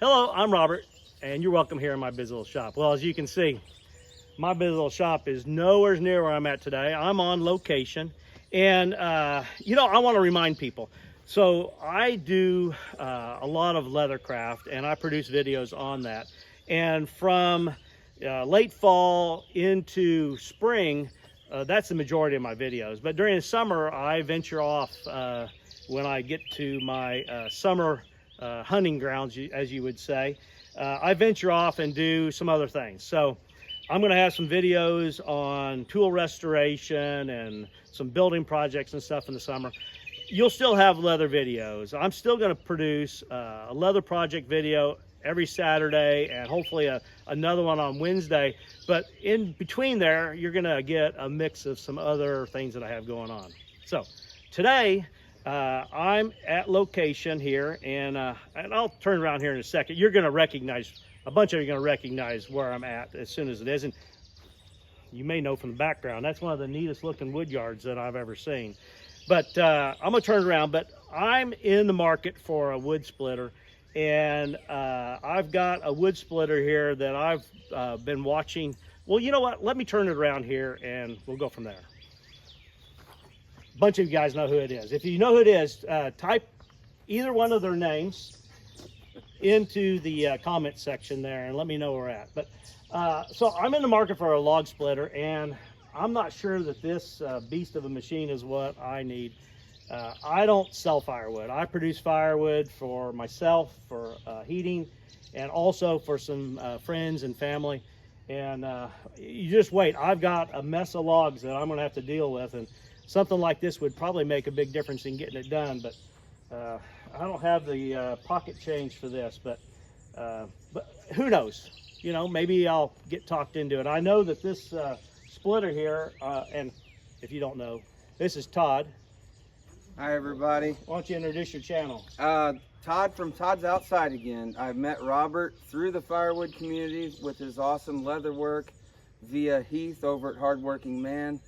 Hello, I'm Robert, and you're welcome here in my busy little shop. Well, as you can see, my busy little shop is nowhere near where I'm at today. I'm on location, and I want to remind people. So I do a lot of leathercraft, and I produce videos on that. And from late fall into spring, that's the majority of my videos. But during the summer, I venture off when I get to my summer hunting grounds, as you would say. I venture off and do some other things. So I'm going to have some videos on tool restoration and some building projects and stuff in the summer. You'll still have leather videos. I'm still going to produce a leather project video every Saturday and hopefully another one on Wednesday. But in between there, you're going to get a mix of some other things that I have going on. So today, I'm at location here, and I'll turn around here in a second. You're going to recognize, a bunch of you are going to recognize where I'm at as soon as it is. And you may know from the background, that's one of the neatest looking wood yards that I've ever seen. But I'm going to turn around, but I'm in the market for a wood splitter. And I've got a wood splitter here that I've been watching. Well, you know what? Let me turn it around here and we'll go from there. A bunch of you guys know who it is. If you know who it is, type either one of their names into the comment section there and let me know where we're at. But so I'm in the market for a log splitter, and I'm not sure that this beast of a machine is what I need. I don't sell firewood. I produce firewood for myself, for heating, and also for some friends and family. And you just wait. I've got a mess of logs that I'm going to have to deal with, and something like this would probably make a big difference in getting it done. But I don't have the pocket change for this. But who knows? You know, maybe I'll get talked into it. I know that this splitter here, and if you don't know, this is Todd. Hi everybody. Why don't you introduce your channel? Todd from Todd's Outside Again. I've met Robert through the firewood community with his awesome leather work via Heath over at Hardworking Man.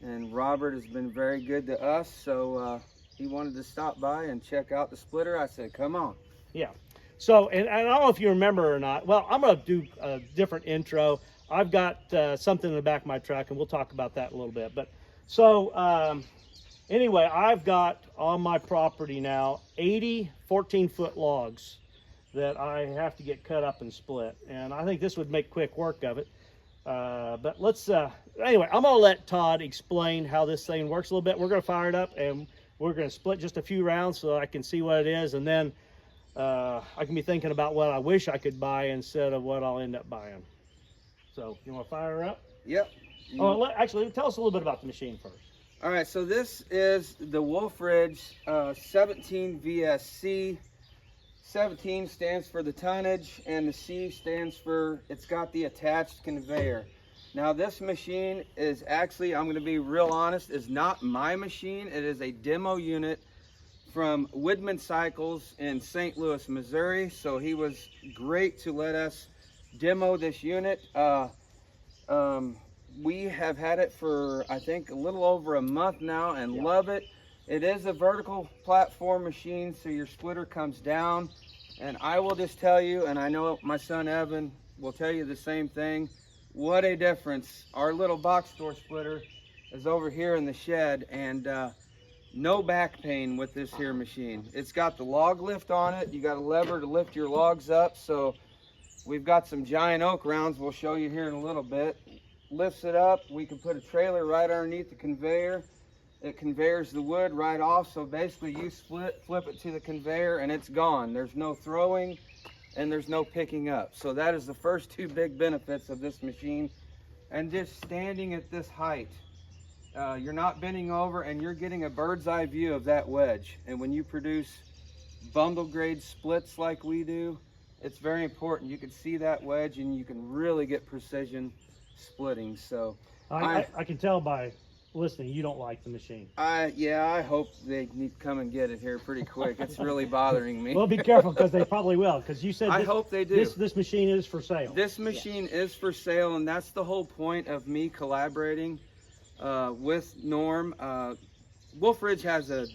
And Robert has been very good to us, so he wanted to stop by and check out the splitter. I said, come on. Yeah. So, and I don't know if you remember or not. Well, I'm going to do a different intro. I've got something in the back of my truck, and we'll talk about that in a little bit. But so, anyway, I've got on my property now 80 14-foot logs that I have to get cut up and split. And I think this would make quick work of it. But let's, anyway, I'm going to let Todd explain how this thing works a little bit. We're going to fire it up, and we're going to split just a few rounds so I can see what it is. And then I can be thinking about what I wish I could buy instead of what I'll end up buying. So, you want to fire her up? Yep. Oh, actually, tell us a little bit about the machine first. All right, so this is the Wolf Ridge 17 VSC. 17 stands for the tonnage, and the C stands for it's got the attached conveyor. Now this machine is actually, I'm going to be real honest, is not my machine. It is a demo unit from Woodman Cycles in St. Louis, Missouri. So he was great to let us demo this unit. We have had it for, I think, a little over a month now and love it. It is a vertical platform machine, so your splitter comes down. And I will just tell you, and I know my son Evan will tell you the same thing, what a difference. Our little box store splitter is over here in the shed, and no back pain with this here machine. It's got the log lift on it. You got a lever to lift your logs up. So we've got some giant oak rounds we'll show you here in a little bit. Lifts it up. We can put a trailer right underneath the conveyor. It conveyors the wood right off. So basically you flip it to the conveyor and it's gone. There's no throwing and there's no picking up. So that is the first two big benefits of this machine. And just standing at this height, you're not bending over and you're getting a bird's eye view of that wedge. And when you produce bundle grade splits like we do, it's very important. You can see that wedge and you can really get precision splitting. So I can tell by listening you don't like the machine. Yeah, I hope they need to come and get it here pretty quick. It's really bothering me. Well, be careful because they probably will, because you said I hope they do. This machine is for sale. This machine is for sale, and that's the whole point of me collaborating with Norm. Wolf Ridge has a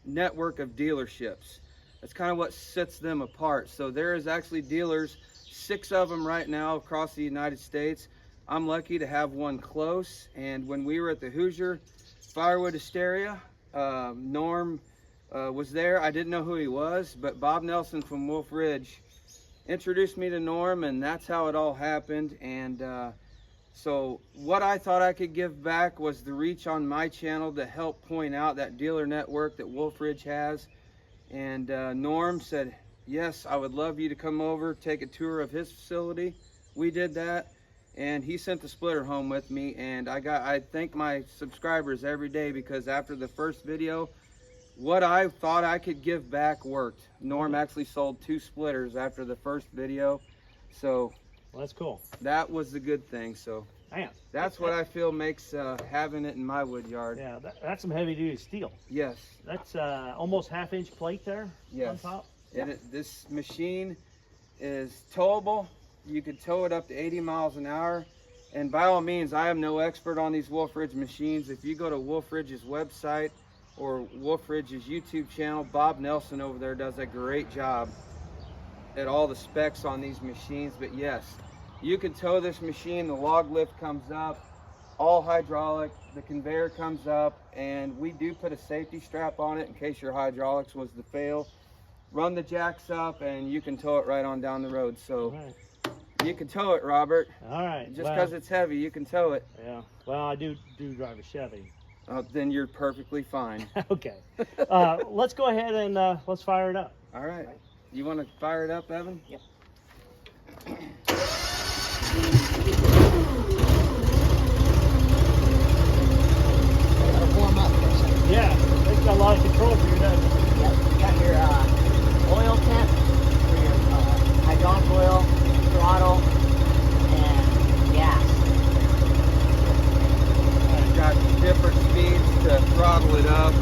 network of dealerships. That's kind of what sets them apart. So there is actually dealers, 6 of them right now across the United States. I'm lucky to have one close. And when we were at the Hoosier Firewood Hysteria, Norm was there. I didn't know who he was, but Bob Nelson from Wolf Ridge introduced me to Norm, and that's how it all happened. And so what I thought I could give back was the reach on my channel to help point out that dealer network that Wolf Ridge has. And Norm said, yes, I would love you to come over, take a tour of his facility. We did that, and he sent the splitter home with me. And I thank my subscribers every day, because after the first video, what I thought I could give back worked. Norm actually sold 2 splitters after the first video. So well, that's cool. That was the good thing. So man, that's what I feel makes having it in my wood yard. Yeah, that's some heavy duty steel. Yes. That's almost 1/2-inch plate there. Yes. On top. And this machine is towable. You could tow it up to 80 miles an hour. And by all means, I am no expert on these Wolf Ridge machines. If you go to Wolf Ridge's website or Wolf Ridge's YouTube channel, Bob Nelson over there does a great job at all the specs on these machines. But yes, you can tow this machine. The log lift comes up, all hydraulic. The conveyor comes up, and we do put a safety strap on it in case your hydraulics was to fail. Run the jacks up, and you can tow it right on down the road. So you can tow it, Robert. All right. Just because it's heavy, you can tow it. Yeah. Well, I do drive a Chevy. Then you're perfectly fine. Okay. Let's go ahead and let's fire it up. All right. You want to fire it up, Evan? Yep. Gotta warm up for a second. Yeah. It's got a lot of control for you, doesn't it? Yep. You got your oil temp for your hydraulic oil, throttle, and gas. I've got different speeds to throttle it up.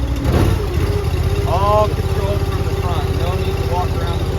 All controlled from the front. No need to walk around the machine.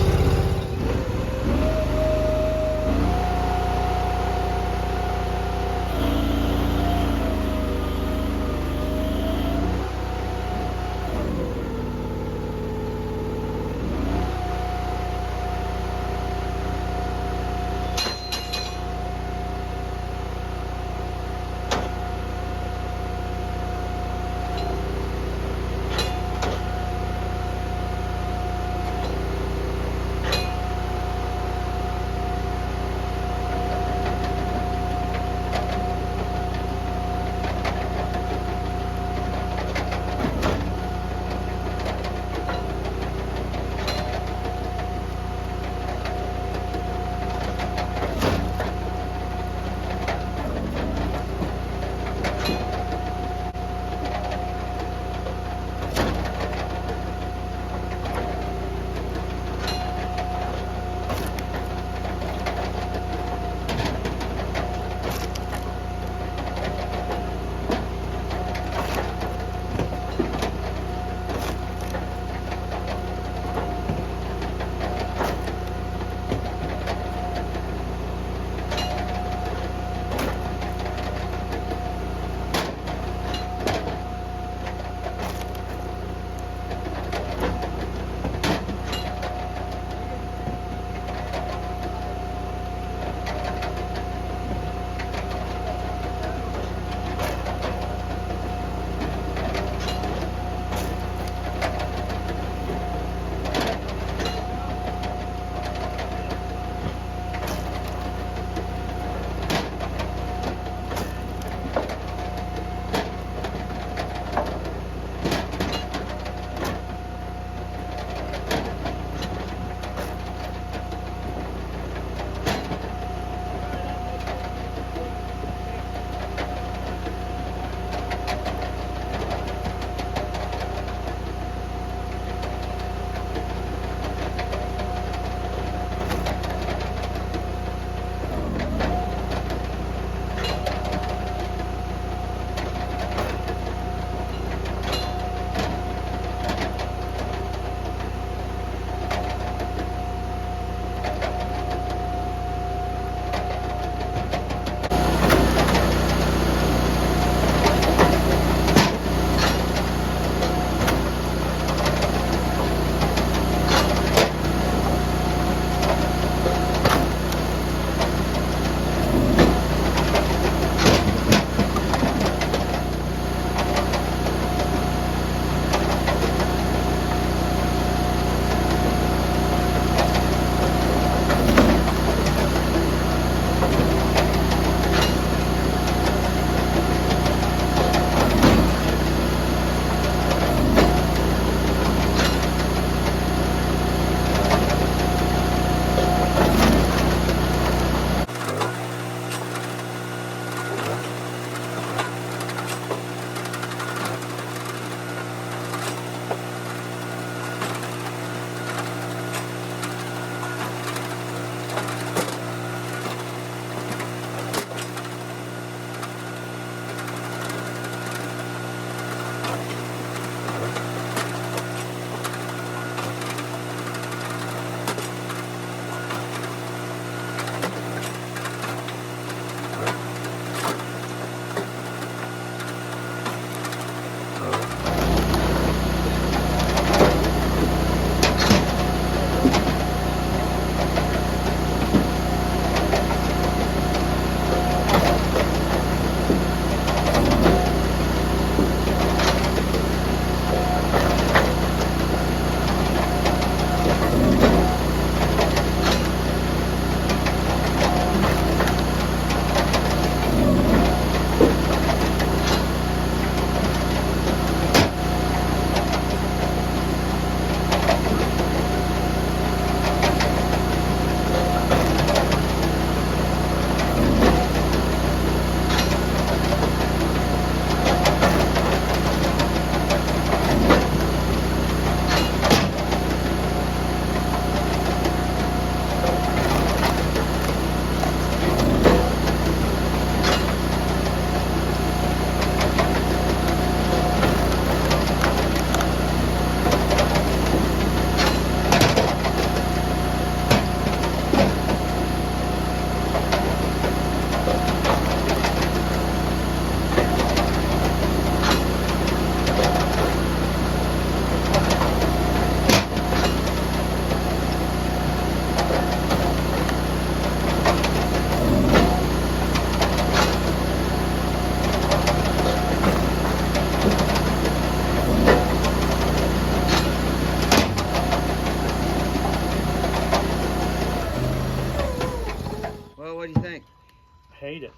Hate it.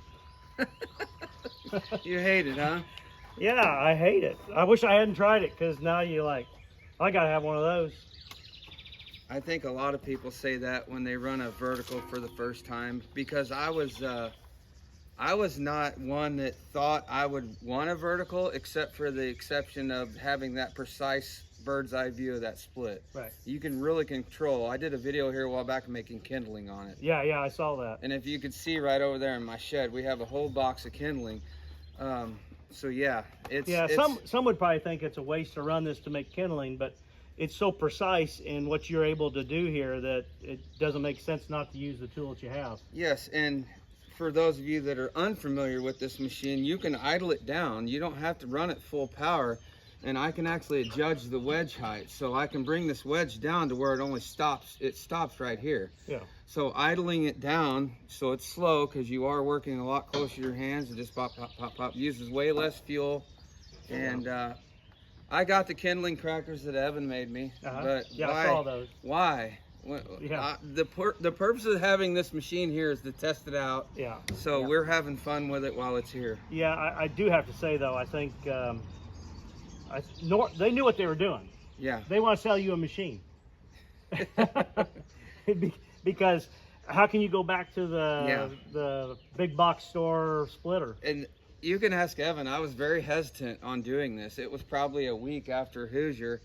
You hate it, huh? Yeah, I hate it. I wish I hadn't tried it, because now you're like, I gotta have one of those. I think a lot of people say that when they run a vertical for the first time, because I was not one that thought I would want a vertical, except for the exception of having that precise bird's eye view of that split. Right. You can really control. I did a video here a while back making kindling on it. Yeah, I saw that. And if you could see right over there in my shed, we have a whole box of kindling. So yeah, it's some would probably think it's a waste to run this to make kindling, but it's so precise in what you're able to do here that it doesn't make sense not to use the tool that you have. Yes, and for those of you that are unfamiliar with this machine, you can idle it down. You don't have to run it full power, and I can actually adjudge the wedge height. So I can bring this wedge down to where it only stops. It stops right here. Yeah. So idling it down so it's slow, because you are working a lot closer to your hands. It just pop, pop, pop, pop. Uses way less fuel. And I got the kindling crackers that Evan made me. But yeah, why, I saw those. Why? Yeah. The purpose of having this machine here is to test it out. Yeah. So we're having fun with it while it's here. Yeah, I do have to say though, I think they knew what they were doing. Yeah. They want to sell you a machine. Because how can you go back to the big box store splitter? And you can ask Evan. I was very hesitant on doing this. It was probably a week after Hoosier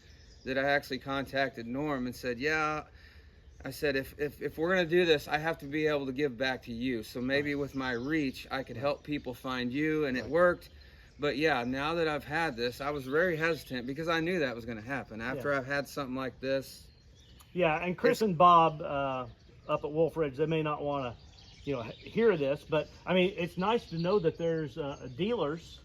that I actually contacted Norm and said, yeah, I said, if we're going to do this, I have to be able to give back to you. So maybe with my reach, I could help people find you, and it worked. But yeah, now that I've had this, I was very hesitant because I knew that was going to happen. After I've had something like this. Yeah, and Chris and Bob up at Wolf Ridge, they may not want to, hear this, but I mean, it's nice to know that there's dealers,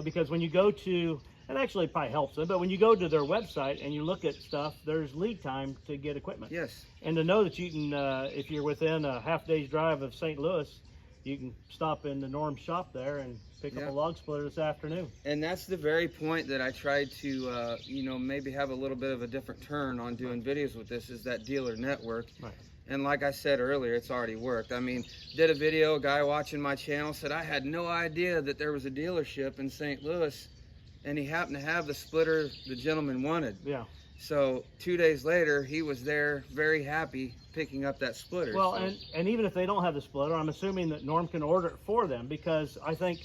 because when you go to, and actually it probably helps them, but when you go to their website and you look at stuff, there's lead time to get equipment. Yes. And to know that you can, if you're within a half day's drive of St. Louis, you can stop in the Norm's shop there and pick up a log splitter this afternoon. And that's the very point that I tried to, maybe have a little bit of a different turn on doing videos with this, is that dealer network. Right. And like I said earlier, it's already worked. I mean, did a video, a guy watching my channel said, I had no idea that there was a dealership in St. Louis, and he happened to have the splitter the gentleman wanted. Yeah. So 2 days later, he was there very happy picking up that splitter. Well, so. and even if they don't have the splitter, I'm assuming that Norm can order it for them, because I think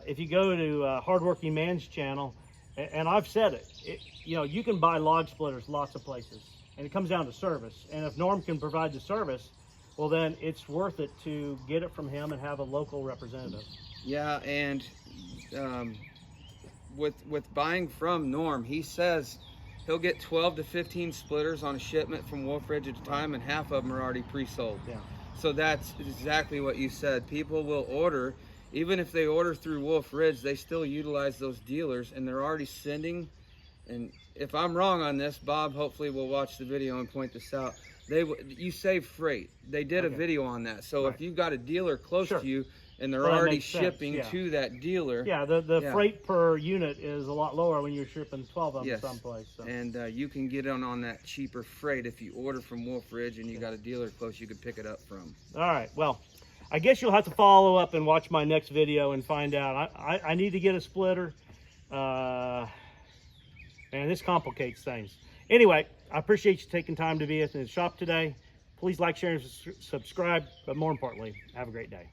if you go to Hardworking Man's channel, and I've said it, you can buy log splitters lots of places, and it comes down to service. And if Norm can provide the service, well, then it's worth it to get it from him and have a local representative. Yeah, and with buying from Norm, he says he'll get 12 to 15 splitters on a shipment from Wolf Ridge at a time, and half of them are already pre-sold. Yeah. So that's exactly what you said. People will order, even if they order through Wolf Ridge, they still utilize those dealers, and they're already sending. And if I'm wrong on this, Bob hopefully will watch the video and point this out. You save freight. They did a video on that. So if you've got a dealer close to you, and they're already shipping to that dealer. Yeah, the freight per unit is a lot lower when you're shipping 12 of them someplace. So. And you can get on that cheaper freight if you order from Wolf Ridge and you got a dealer close you can pick it up from. All right, well, I guess you'll have to follow up and watch my next video and find out. I need to get a splitter. Man, this complicates things. Anyway, I appreciate you taking time to be at the shop today. Please like, share, and subscribe. But more importantly, have a great day.